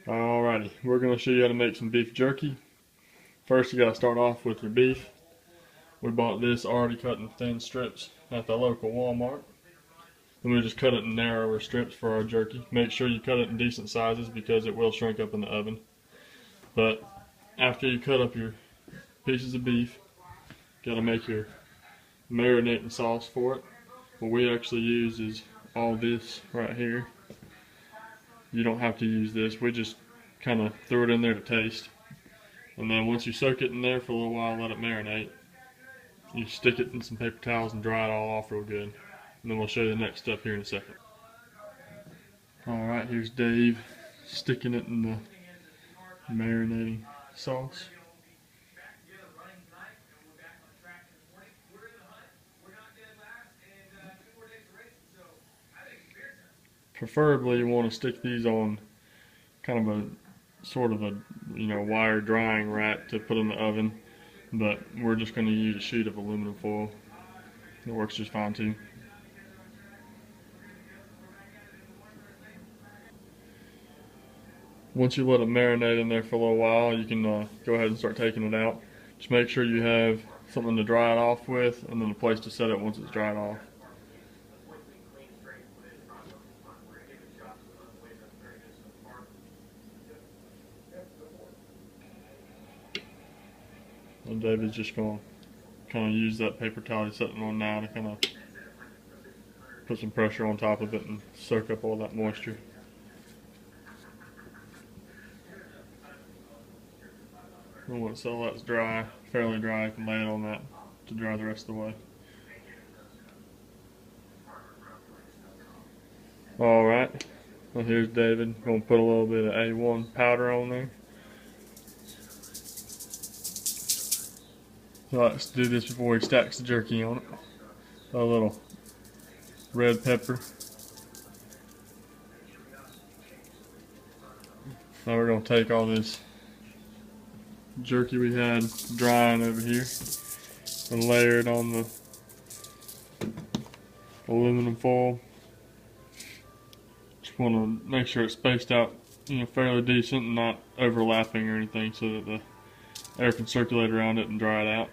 Alrighty, we're going to show you how to make some beef jerky. First, you got to start off with your beef. We bought this already cut in thin strips at the local Walmart. And we just cut it in narrower strips for our jerky. Make sure you cut it in decent sizes because it will shrink up in the oven. But after you cut up your pieces of beef, you got to make your marinating sauce for it. What we actually use is all this right here. You don't have to use this. We just kind of threw it in there to taste. And then once you soak it in there for a little while, let it marinate. You stick it in some paper towels and dry it all off real good. And then we'll show you the next step here in a second. Alright, here's Dave sticking it in the marinating sauce. Preferably you want to stick these on kind of a sort of a wire drying rack to put in the oven, but we're just going to use a sheet of aluminum foil. It works just fine too. Once you let it marinate in there for a little while, you can go ahead and start taking it out. Just make sure you have something to dry it off with and then a place to set it once it's dried off. And David's just going to kind of use that paper towel he's sitting on now to kind of put some pressure on top of it and soak up all that moisture. And once all that's dry, fairly dry, you can lay it on that to dry the rest of the way. Alright, well here's David. Going to put a little bit of A1 powder on there. He likes to do this before he stacks the jerky on it. A little red pepper. Now we're going to take all this jerky we had drying over here and layer it on the aluminum foil. Just want to make sure it's spaced out, fairly decent and not overlapping or anything, so that the air can circulate around it and dry it out.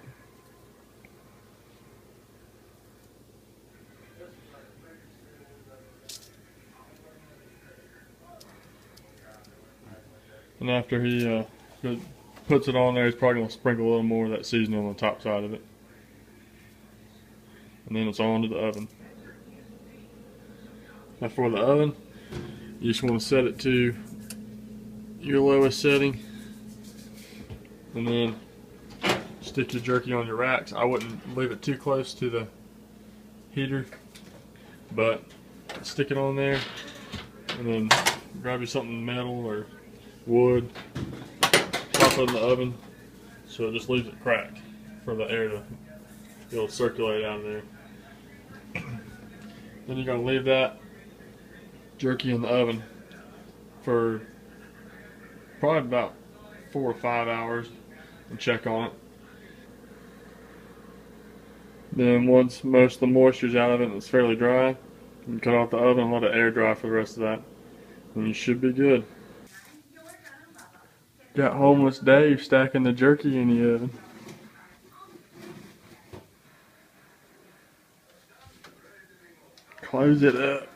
And after he puts it on there, he's probably going to sprinkle a little more of that seasoning on the top side of it. And then it's on to the oven. Now for the oven, you just want to set it to your lowest setting. And then stick your jerky on your racks. I wouldn't leave it too close to the heater, but stick it on there and then grab you something metal or wood, pop it in the oven so it just leaves it cracked for the air to be able to circulate out of there. Then you're going to leave that jerky in the oven for probably about 4 or 5 hours and check on it. Then once most of the moisture's out of it and it's fairly dry, you can cut off the oven and let it air dry for the rest of that, and you should be good. Got homeless Dave stacking the jerky in the oven. Close it up.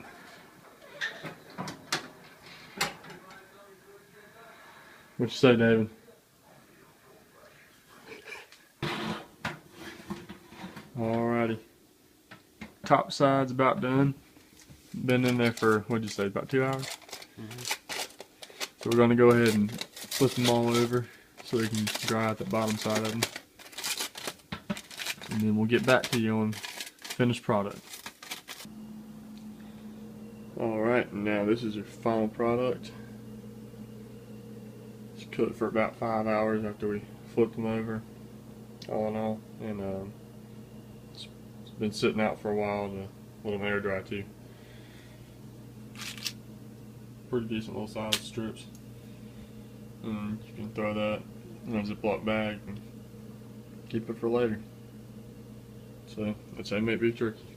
What you say, David? Alrighty. Top side's about done. Been in there for, what'd you say, about 2 hours? So we're going to go ahead and flip them all over so they can dry out the bottom side of them. And then we'll get back to you on finished product. Alright, now this is your final product. It's cooked for about 5 hours after we flipped them over, all in all. And it's been sitting out for a while to let them air dry too. Pretty decent little size strips. And you can throw that in a Ziploc bag and keep it for later. So that's how you make beef jerky.